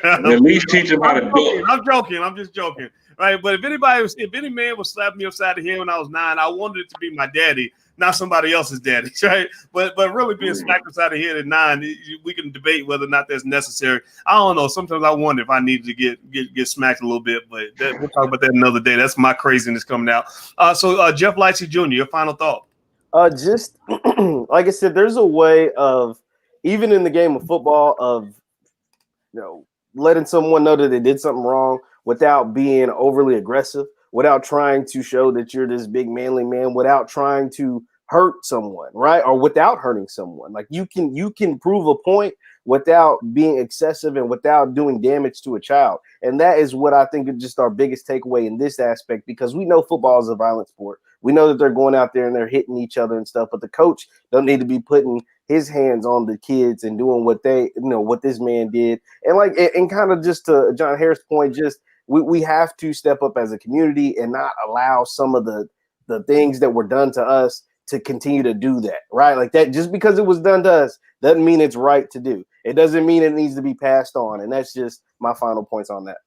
At least teach him how to duck. I'm joking. I'm just joking. Right. But if any man was slapping me upside the head when I was 9, I wanted it to be my daddy, not somebody else's daddy. Right. But really being smacked upside the head at 9, we can debate whether or not that's necessary. I don't know. Sometimes I wonder if I need to get smacked a little bit, but we'll talk about that another day. That's my craziness coming out. So Jeff Lightsey Jr., your final thought. Just like I said, there's a way of, even in the game of football, of letting someone know that they did something wrong without being overly aggressive, without trying to show that you're this big manly man, without trying to hurt someone, right? Or without hurting someone. Like you can prove a point without being excessive and without doing damage to a child. And that is what I think is just our biggest takeaway in this aspect, because we know football is a violent sport. We know that they're going out there and they're hitting each other and stuff, but the coach don't need to be putting his hands on the kids and doing what what this man did. And kind of just to John Harris' point, just we have to step up as a community and not allow some of the things that were done to us to continue to do that, right? Like that, just because it was done to us doesn't mean it's right to do. It doesn't mean it needs to be passed on. And that's just my final points on that.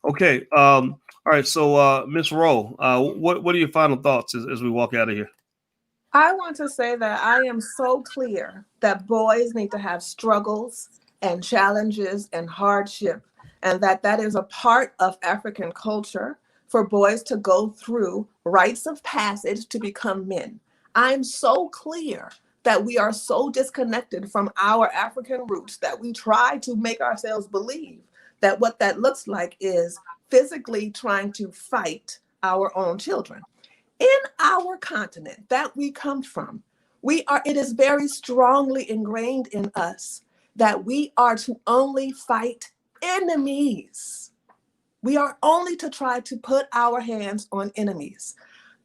Okay. All right. So Ms. Rowe, what are your final thoughts as we walk out of here? I want to say that I am so clear that boys need to have struggles and challenges and hardship, and that is a part of African culture for boys to go through rites of passage to become men. I'm so clear that we are so disconnected from our African roots that we try to make ourselves believe that what that looks like is physically trying to fight our own children. In our continent that we come from, it is very strongly ingrained in us that we are to only fight enemies. We are only to try to put our hands on enemies.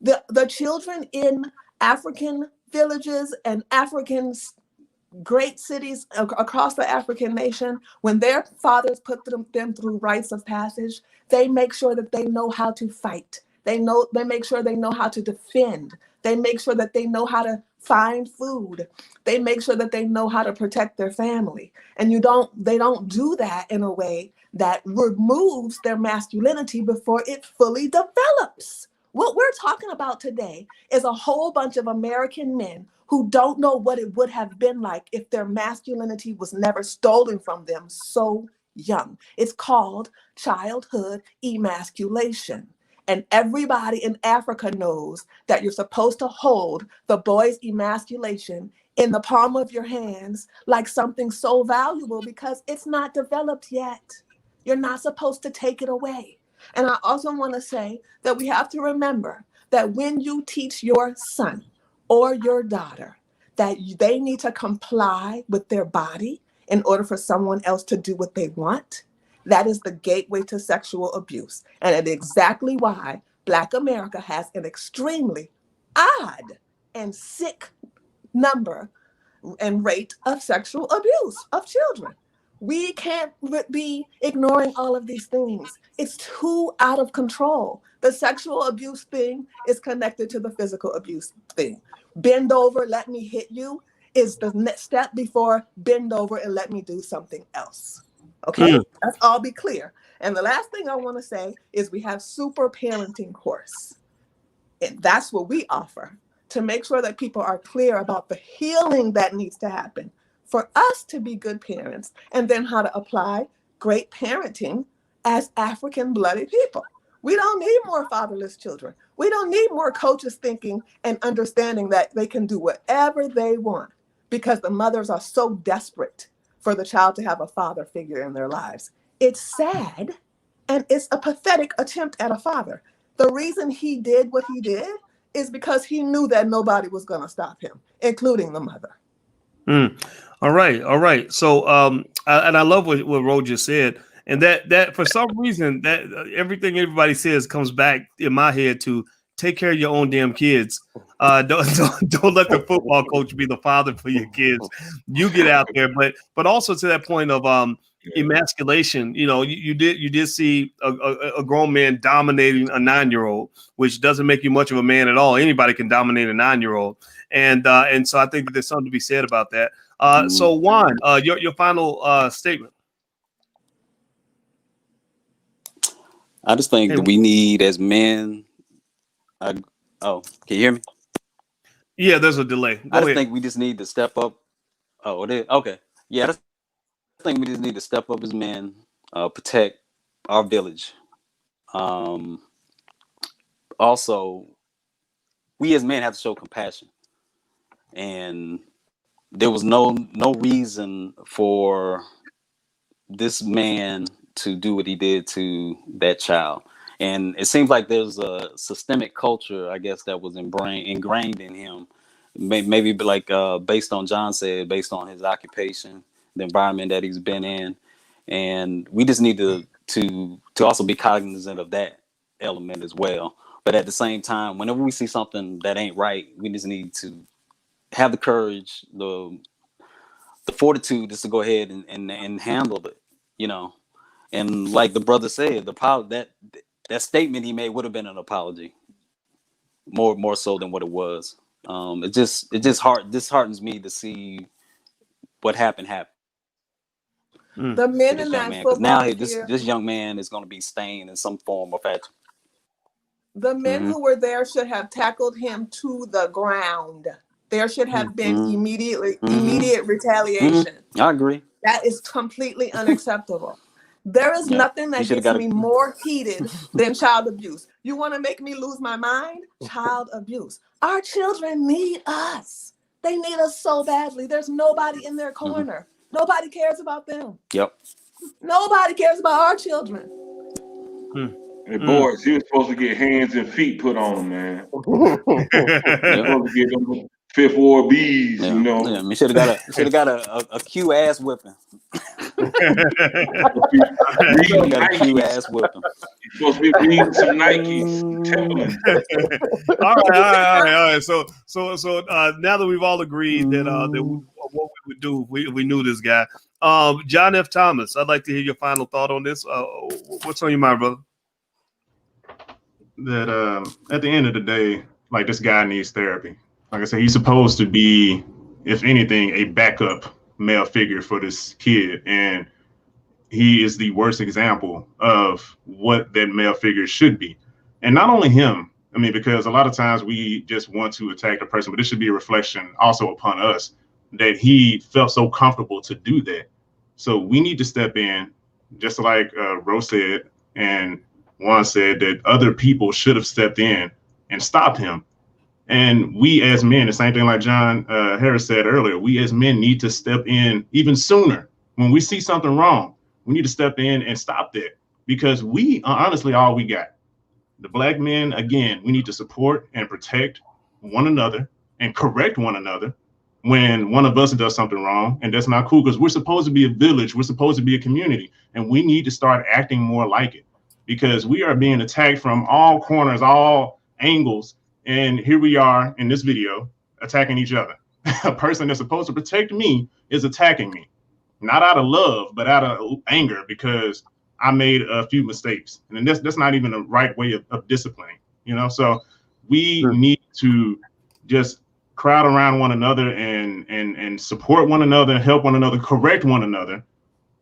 The children in African villages and African great cities across the African nation, when their fathers put them through rites of passage, they make sure that they know how to fight. They make sure they know how to defend. They make sure that they know how to find food. They make sure that they know how to protect their family. And they don't do that in a way that removes their masculinity before it fully develops. What we're talking about today is a whole bunch of American men who don't know what it would have been like if their masculinity was never stolen from them so young. It's called childhood emasculation. And everybody in Africa knows that you're supposed to hold the boy's emasculation in the palm of your hands like something so valuable because it's not developed yet. You're not supposed to take it away. And I also want to say that we have to remember that when you teach your son or your daughter that they need to comply with their body in order for someone else to do what they want, that is the gateway to sexual abuse. And it's exactly why Black America has an extremely odd and sick number and rate of sexual abuse of children. We can't be ignoring all of these things. It's too out of control. The sexual abuse thing is connected to the physical abuse thing. Bend over, let me hit you is the next step before bend over and let me do something else. Okay, let's all be clear. And the last thing I want to say is we have super parenting course. And that's what we offer to make sure that people are clear about the healing that needs to happen for us to be good parents, and then how to apply great parenting as African blooded people. We don't need more fatherless children. We don't need more coaches thinking and understanding that they can do whatever they want because the mothers are so desperate for the child to have a father figure in their lives. It's sad, and it's a pathetic attempt at a father. The reason he did what he did is because he knew that nobody was going to stop him, including the mother. All right. So, I love what Ro just said, and that for some reason that everything everybody says comes back in my head to take care of your own damn kids. Don't let the football coach be the father for your kids. You get out there, but also to that point of emasculation. You did see a grown man dominating a 9-year-old, which doesn't make you much of a man at all. Anybody can dominate a 9-year-old, and so I think that there's something to be said about that. So Juan, your final statement. I just think that we need as men. Can you hear me? Yeah, there's a delay. Go I just ahead. think we just need to step up. Oh, it is okay. Yeah, I think we just need to step up as men, protect our village. Also, we as men have to show compassion, and there was no reason for this man to do what he did to that child. And it seems like there's a systemic culture, I guess, that was ingrained in him. Maybe like based on John said, based on his occupation, the environment that he's been in. And we just need to also be cognizant of that element as well. But at the same time, whenever we see something that ain't right, we just need to have the courage, the fortitude just to go ahead and handle it, And like the brother said, that statement he made would have been an apology, more so than what it was. It just disheartens me to see what happened. The men in that football now field, this young man is going to be stained in some form or fashion. The men who were there should have tackled him to the ground. There should have been immediate retaliation. I agree. That is completely unacceptable. There is nothing that gets me more heated than child abuse. You want to make me lose my mind? Child abuse. Our children need us. They need us so badly. There's nobody in their corner. Nobody cares about them. Yep. Nobody cares about our children. Hey, boys, he was supposed to get hands and feet put on him, man. Supposed to get them Fifth Ward B's, Yeah, we should have got a Q ass whipping. Got a Q ass whipping. You're supposed to be reading some Nikes. All right. So now that we've all agreed that what we would do if we knew this guy, John F. Thomas, I'd like to hear your final thought on this. What's on your mind, brother? That at the end of the day, like, this guy needs therapy. Like I said, he's supposed to be, if anything, a backup male figure for this kid. And he is the worst example of what that male figure should be. And not only him, I mean, because a lot of times we just want to attack the person, but it should be a reflection also upon us that he felt so comfortable to do that. So we need to step in, just like Rose said, and Juan said, that other people should have stepped in and stopped him. And we as men, the same thing like John Harris said earlier, we as men need to step in even sooner. When we see something wrong, we need to step in and stop that, because we are honestly all we got. The black men, again, we need to support and protect one another and correct one another when one of us does something wrong. And that's not cool, because we're supposed to be a village. We're supposed to be a community, and we need to start acting more like it, because we are being attacked from all corners, all angles. And here we are in this video attacking each other. A person that's supposed to protect me is attacking me, not out of love, but out of anger, because I made a few mistakes. And that's not even the right way of disciplining, So we need to just crowd around one another and support one another, help one another, correct one another.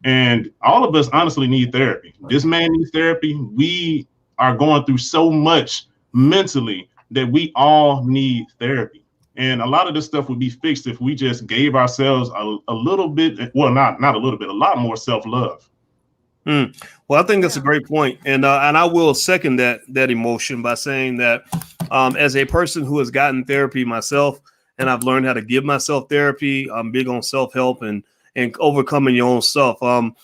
And all of us honestly need therapy. This man needs therapy. We are going through so much mentally that we all need therapy. And a lot of this stuff would be fixed if we just gave ourselves a little bit, well, not a little bit, a lot more self-love. Well, I think that's a great point. And I will second that emotion by saying that as a person who has gotten therapy myself, and I've learned how to give myself therapy, I'm big on self-help and overcoming your own stuff. No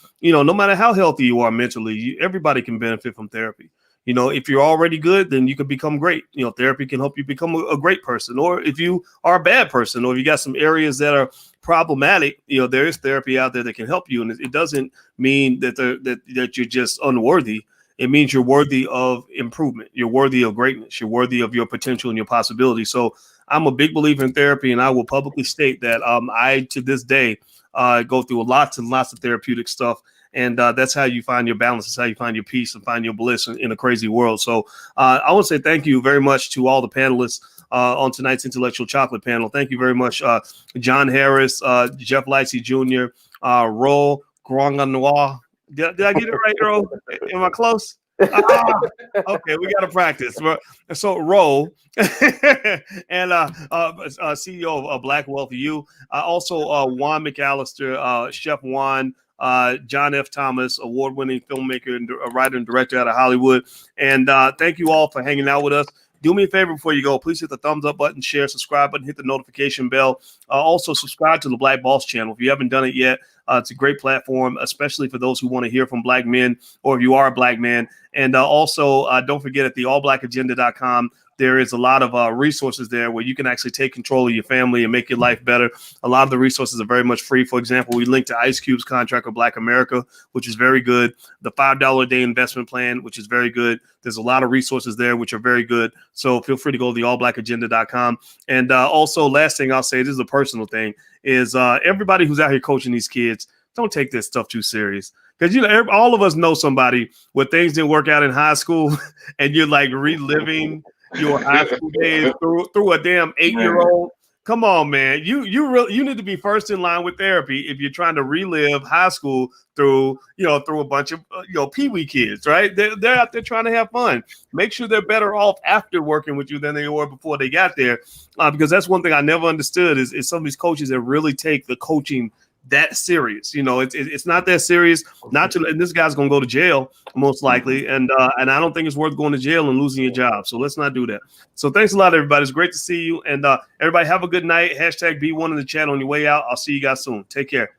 matter how healthy you are mentally, everybody can benefit from therapy. If you're already good, then you could become great. Therapy can help you become a great person. Or if you are a bad person, or if you got some areas that are problematic, there is therapy out there that can help you. And it doesn't mean that you're just unworthy. It means you're worthy of improvement. You're worthy of greatness. You're worthy of your potential and your possibility. So I'm a big believer in therapy, and I will publicly state that I, to this day, go through lots and lots of therapeutic stuff. And that's how you find your balance. That's how you find your peace and find your bliss in a crazy world. So I want to say thank you very much to all the panelists on tonight's Intellectual Chocolate panel. Thank you very much, John Harris, Jeff Lightsey Jr., Ro Gronganois. Did I get it right, Ro? Am I close? Okay, we got to practice. So Ro and CEO of Black Wealth U, also Juan McAllister, Chef Juan, John F. Thomas, award-winning filmmaker and writer and director out of Hollywood. And thank you all for hanging out with us. Do me a favor before you go. Please hit the thumbs up button, share, subscribe button, hit the notification bell. Also, subscribe to the Black Boss channel if you haven't done it yet. It's a great platform, especially for those who want to hear from Black men, or if you are a Black man. And also, don't forget at the allblackagenda.com, there is a lot of resources there where you can actually take control of your family and make your life better. A lot of the resources are very much free. For example, we link to Ice Cube's contract with Black America, which is very good. The $5 a day investment plan, which is very good. There's a lot of resources there, which are very good. So feel free to go to the allblackagenda.com. And also, last thing I'll say, this is a personal thing, is everybody who's out here coaching these kids, don't take this stuff too serious. Because, you know, all of us know somebody where things didn't work out in high school and you're like reliving your high school days through a damn 8-year-old. Come on, man. You need to be first in line with therapy if you're trying to relive high school through a bunch of peewee kids, right? They're out there trying to have fun. Make sure they're better off after working with you than they were before they got there, because that's one thing I never understood is some of these coaches that really take the coaching that serious. It's not that serious. And this guy's gonna go to jail most likely, and I don't think it's worth going to jail and losing your job. So let's not do that. So thanks a lot, everybody. It's great to see you, and everybody have a good night. #B1 in the chat on your way out. I'll see you guys soon. Take care.